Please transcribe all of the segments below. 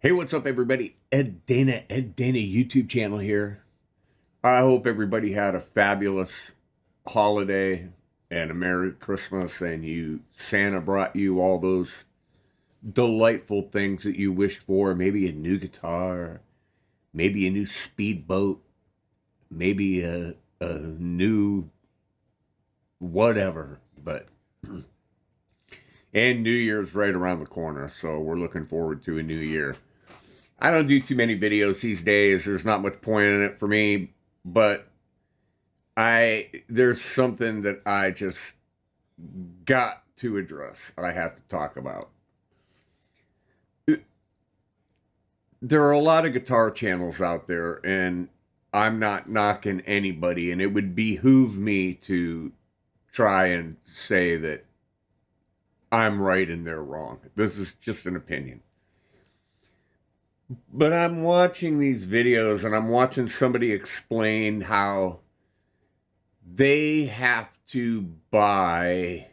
Hey, what's up, everybody? Ed Dana YouTube channel here. I hope everybody had a fabulous holiday and a Merry Christmas, and Santa brought you all those delightful things that you wished for. Maybe a new guitar, maybe a new speedboat, maybe a new whatever. But and New Year's right around the corner, so we're looking forward to a new year. I don't do too many videos these days. There's not much point in it for me, but there's something that I just got to address. I have to talk about. There are a lot of guitar channels out there, and I'm not knocking anybody, and it would behoove me to try and say that I'm right and they're wrong. This is just an opinion. But I'm watching these videos and I'm watching somebody explain how they have to buy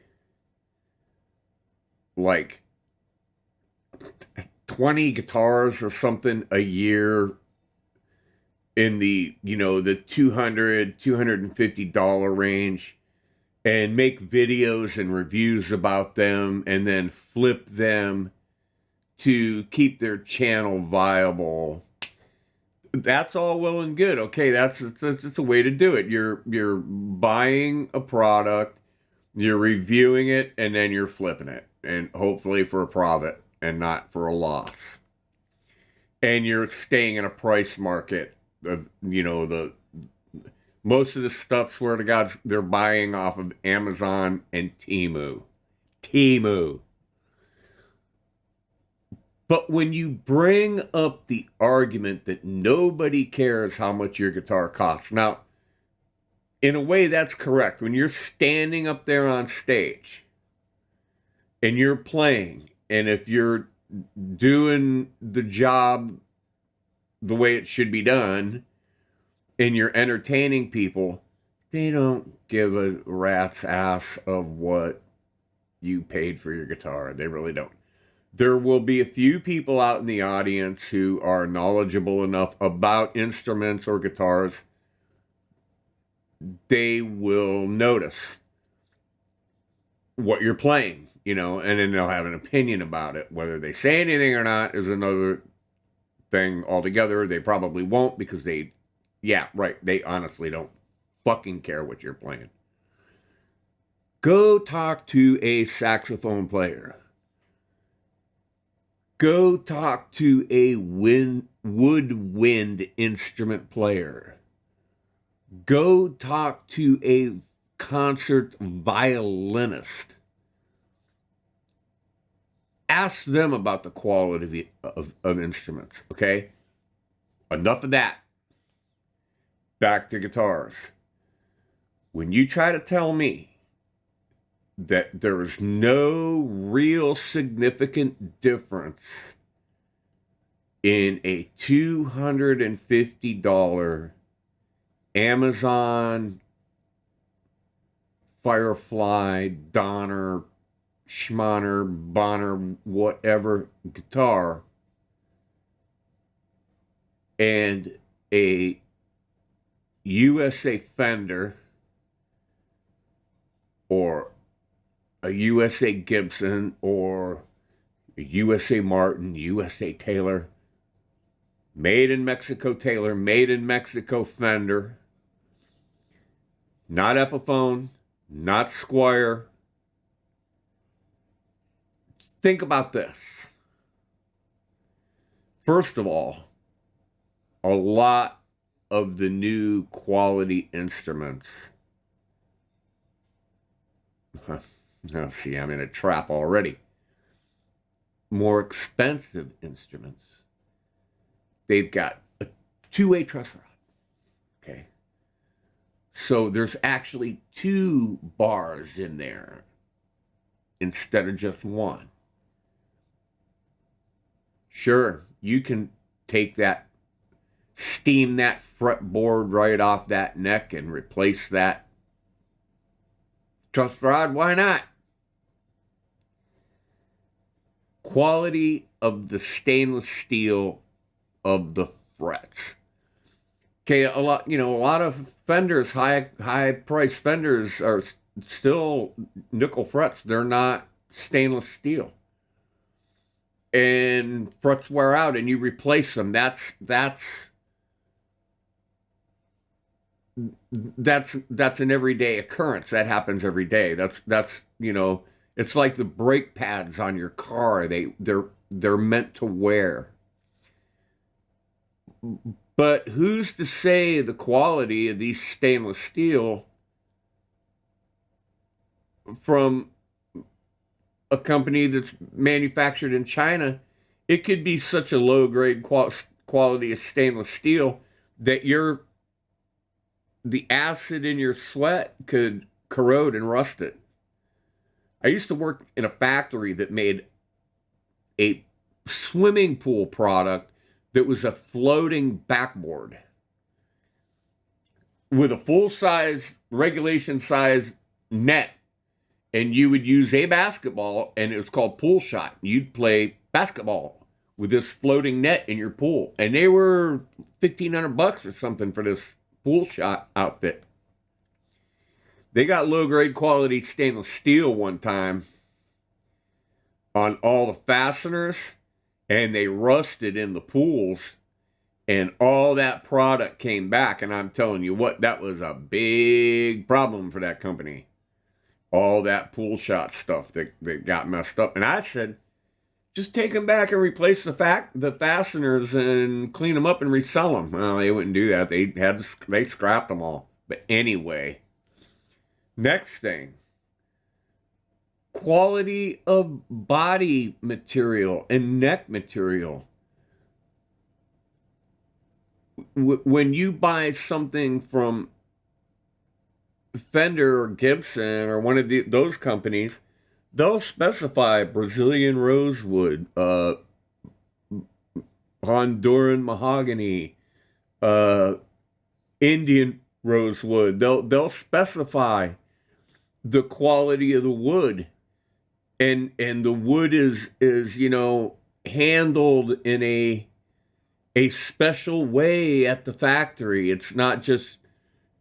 like 20 guitars or something a year in the $250 range and make videos and reviews about them and then flip them to keep their channel viable. That's all well and good. Okay, that's a way to do it. You're buying a product, you're reviewing it, and then you're flipping it, and hopefully for a profit and not for a loss. And you're staying in a price market of the most of the stuff, swear to God, they're buying off of Amazon and Temu. Temu. But when you bring up the argument that nobody cares how much your guitar costs, now, in a way, that's correct. When you're standing up there on stage and you're playing, and if you're doing the job the way it should be done, and you're entertaining people, they don't give a rat's ass of what you paid for your guitar. They really don't. There will be a few people out in the audience who are knowledgeable enough about instruments or guitars. They will notice what you're playing, and then they'll have an opinion about it. Whether they say anything or not is another thing altogether. They probably won't because they honestly don't fucking care what you're playing. Go talk to a saxophone player. Go talk to a woodwind instrument player. Go talk to a concert violinist. Ask them about the quality of instruments, okay? Enough of that. Back to guitars. When you try to tell me that there is no real significant difference in a $250 Amazon Firefly, Donner, Schmonner, Bonner, whatever guitar, and a USA Fender or a USA Gibson or a USA Martin, USA Taylor, made in Mexico Taylor, made in Mexico Fender, not Epiphone, not Squier. Think about this. First of all, a lot of the new quality instruments. Oh, see, I'm in a trap already. More expensive instruments. They've got a two-way truss rod. Okay. So there's actually two bars in there instead of just one. Sure, you can take that, steam that fretboard right off that neck and replace that truss rod. Why not? quality of the stainless steel of the frets. Okay, a lot of fenders, high price fenders are still nickel frets. They're not stainless steel. And frets wear out and you replace them. That's an everyday occurrence. That happens every day. That's it's like the brake pads on your car. They're meant to wear. But who's to say the quality of these stainless steel from a company that's manufactured in China? It could be such a low grade quality of stainless steel that the acid in your sweat could corrode and rust it. I used to work in a factory that made a swimming pool product that was a floating backboard with a full size, regulation size net. And you would use a basketball, and it was called pool shot. You'd play basketball with this floating net in your pool. And they were $1,500 or something for this pool shot outfit. They got low grade quality stainless steel one time on all the fasteners, and they rusted in the pools, and all that product came back. And I'm telling you what, that was a big problem for that company. All that pool shot stuff that got messed up. And I said, just take them back and replace the fasteners and clean them up and resell them. Well, they wouldn't do that. They scrapped them all. But anyway, next thing, quality of body material and neck material. When you buy something from Fender or Gibson or one of those companies, they'll specify Brazilian rosewood, Honduran mahogany, Indian rosewood. They'll specify the quality of the wood, and the wood is handled in a special way at the factory. It's not just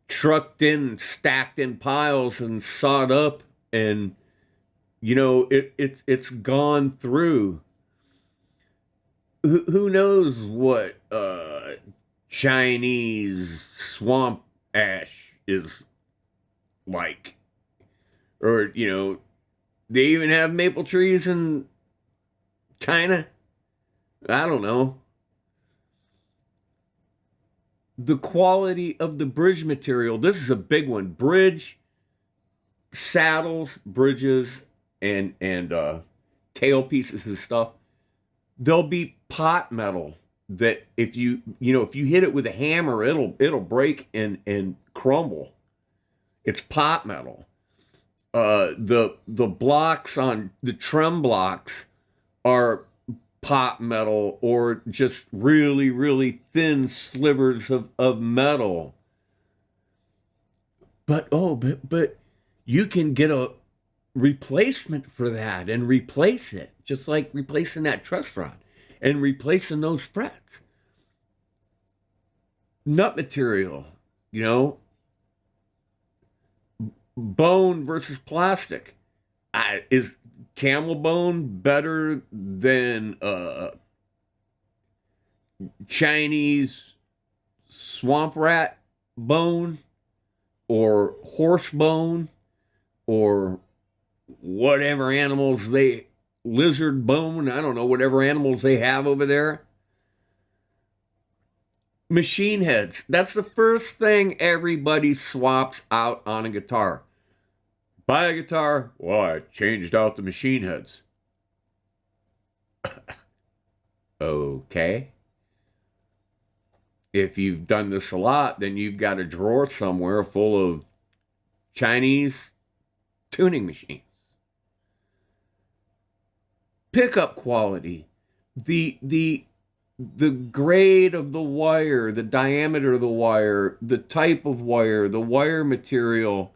trucked in, stacked in piles and sawed up, and it's gone through. Who knows what Chinese swamp ash is like, or they even have maple trees in China. I don't know. The quality of the bridge material. This is a big one. Bridge, saddles, bridges, and tail pieces and stuff. They'll be pot metal that if you hit it with a hammer, it'll break and crumble. It's pot metal. The blocks on the trem blocks are pot metal, or just really, really thin slivers of metal. But you can get a replacement for that and replace it, just like replacing that truss rod and replacing those frets. Nut material, bone versus plastic. Is camel bone better than Chinese swamp rat bone, or horse bone, or whatever lizard bone? I don't know, whatever animals they have over there. Machine heads. That's the first thing everybody swaps out on a guitar. Buy a guitar. Well, I changed out the machine heads. Okay. If you've done this a lot, then you've got a drawer somewhere full of Chinese tuning machines. Pickup quality. The grade of the wire, the diameter of the wire, the type of wire, the wire material.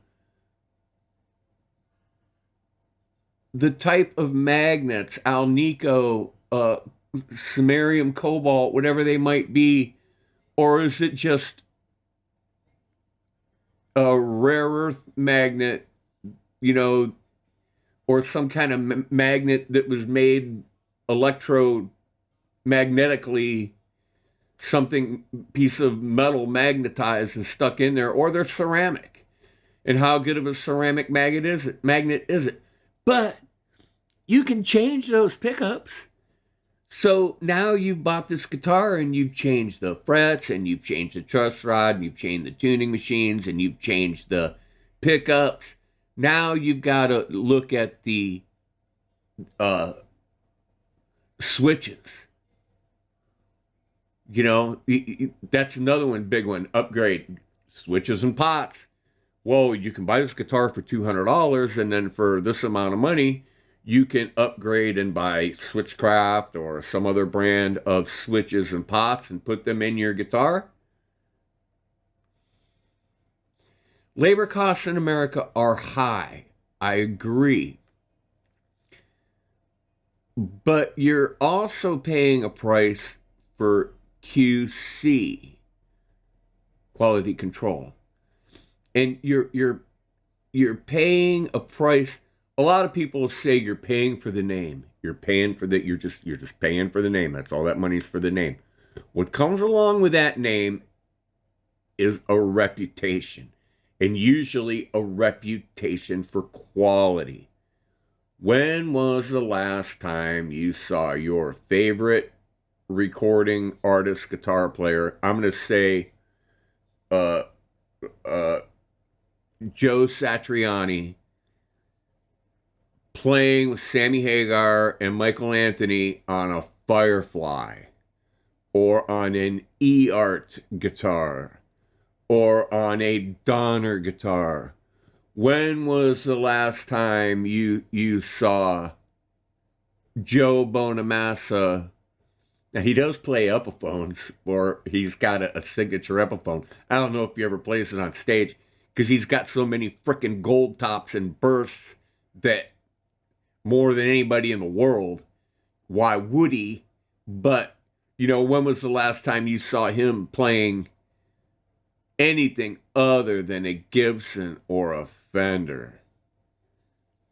the type of magnets, alnico, samarium, cobalt, whatever they might be, or is it just a rare earth magnet, you know, or some kind of magnet that was made electromagnetically, something piece of metal magnetized and stuck in there, or they're ceramic. And how good of a ceramic magnet is it? But you can change those pickups. So now you've bought this guitar and you've changed the frets and you've changed the truss rod and you've changed the tuning machines and you've changed the pickups. Now you've got to look at the uh, switches. You know, that's another one, big one. Upgrade switches and pots. Whoa, you can buy this guitar for $200, and then for this amount of money, you can upgrade and buy Switchcraft or some other brand of switches and pots and put them in your guitar. Labor costs in America are high. I agree. But you're also paying a price for QC, quality control. And you're paying a price. A lot of people say you're paying for the name. You're paying for that. You're just paying for the name. That's all that money's for, the name. What comes along with that name is a reputation, and usually a reputation for quality. When was the last time you saw your favorite recording artist, guitar player? I'm going to say uh, Joe Satriani playing with Sammy Hagar and Michael Anthony on a Firefly, or on an E-Art guitar, or on a Donner guitar. When was the last time you saw Joe Bonamassa? Now, he does play Epiphones, or he's got a signature Epiphone. I don't know if he ever plays it on stage, because he's got so many freaking gold tops and bursts that more than anybody in the world. Why would he? But, when was the last time you saw him playing anything other than a Gibson or a Fender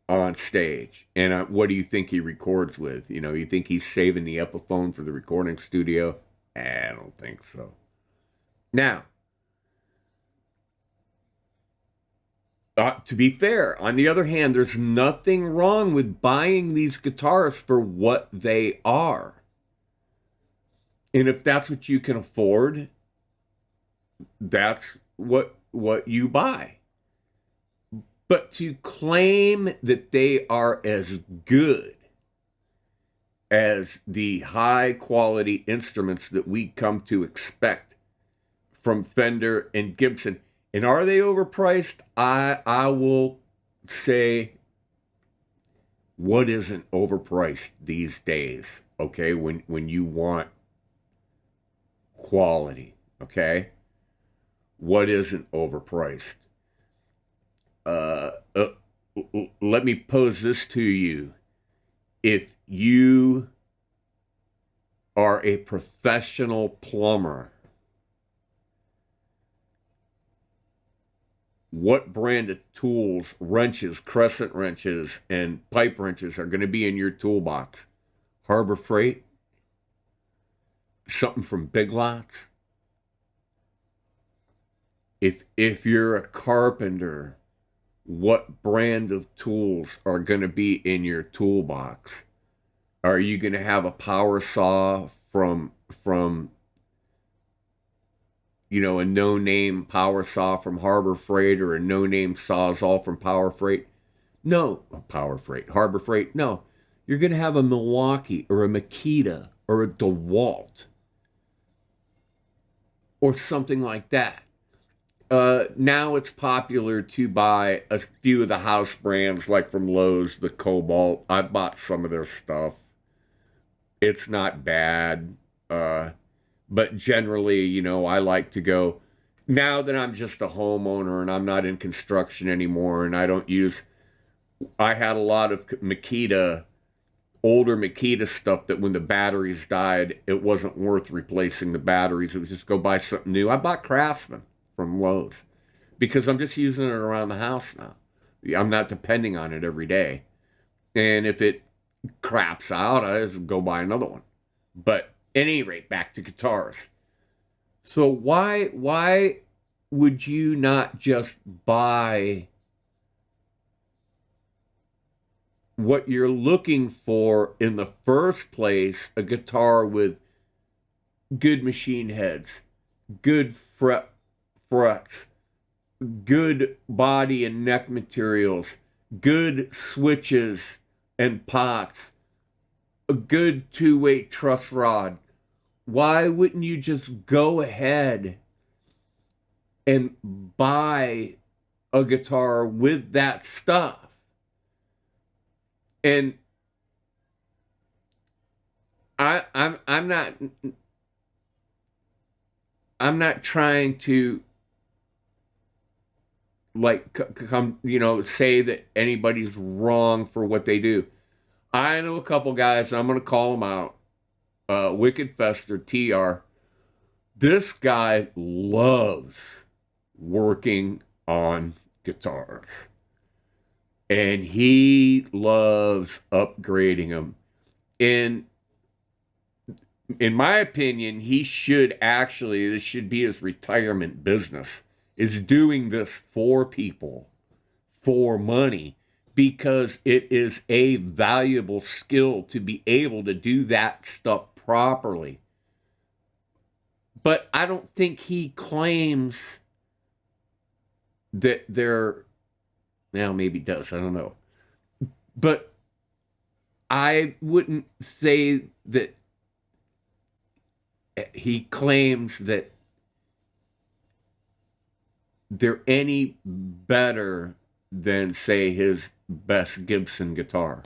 on stage? And what do you think he records with? You think he's saving the Epiphone for the recording studio? I don't think so. Now, to be fair, on the other hand, there's nothing wrong with buying these guitars for what they are. And if that's what you can afford, that's what you buy. But to claim that they are as good as the high quality instruments that we come to expect from Fender and Gibson, and are they overpriced? I will say, what isn't overpriced these days? Okay, when you want quality, okay, what isn't overpriced? Let me pose this to you. If you are a professional plumber, what brand of tools, wrenches, crescent wrenches, and pipe wrenches are going to be in your toolbox? Harbor Freight? Something from Big Lots? If you're a carpenter, what brand of tools are going to be in your toolbox? Are you going to have a power saw from a no-name power saw from Harbor Freight, or a no-name Sawzall from Power Freight? No. Harbor Freight? No. You're going to have a Milwaukee or a Makita or a DeWalt or something like that. Now it's popular to buy a few of the house brands, like from Lowe's, the Cobalt. I bought some of their stuff. It's not bad. But generally, I like to go, now that I'm just a homeowner and I'm not in construction anymore and I don't use I had a lot of Makita, older Makita stuff that when the batteries died, it wasn't worth replacing the batteries. It was just go buy something new. I bought Craftsman from Lowe's because I'm just using it around the house now. I'm not depending on it every day. And if it craps out, I just go buy another one. But at any rate, back to guitars. So why would you not just buy what you're looking for in the first place, a guitar with good machine heads, good frets, good body and neck materials, good switches and pots, a good two-way truss rod? Why wouldn't you just go ahead and buy a guitar with that stuff? And I'm not trying to like come say that anybody's wrong for what they do. I know a couple guys. I'm gonna call them out. Wicked Fester TR. This guy loves working on guitars, and he loves upgrading them. And in my opinion, he should actually, this should be his retirement business, is doing this for people, for money, because it is a valuable skill to be able to do that stuff properly. But I don't think he claims that they're, now maybe does, I don't know. But I wouldn't say that he claims that they're any better than, say, his best Gibson guitar.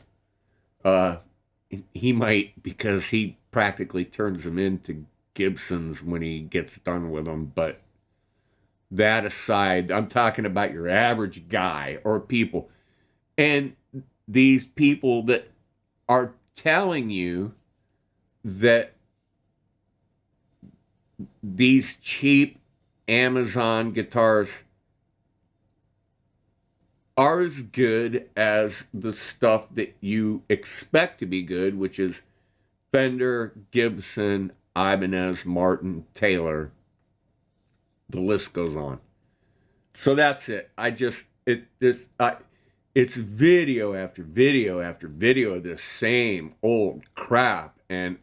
He might, because he practically turns them into Gibsons when he gets done with them. But that aside, I'm talking about your average guy or people. And these people that are telling you that these cheap Amazon guitars are as good as the stuff that you expect to be good, which is Fender, Gibson, Ibanez, Martin, Taylor. The list goes on. So that's it. It's video after video after video of this same old crap, and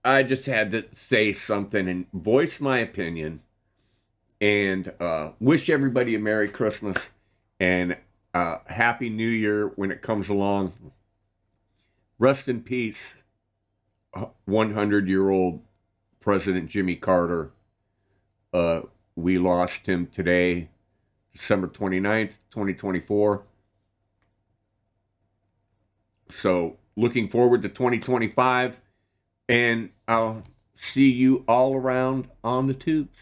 I just had to say something and voice my opinion, and wish everybody a Merry Christmas and Happy New Year when it comes along. Rest in peace, 100-year-old President Jimmy Carter. We lost him today, December 29th, 2024. So looking forward to 2025, and I'll see you all around on the tubes.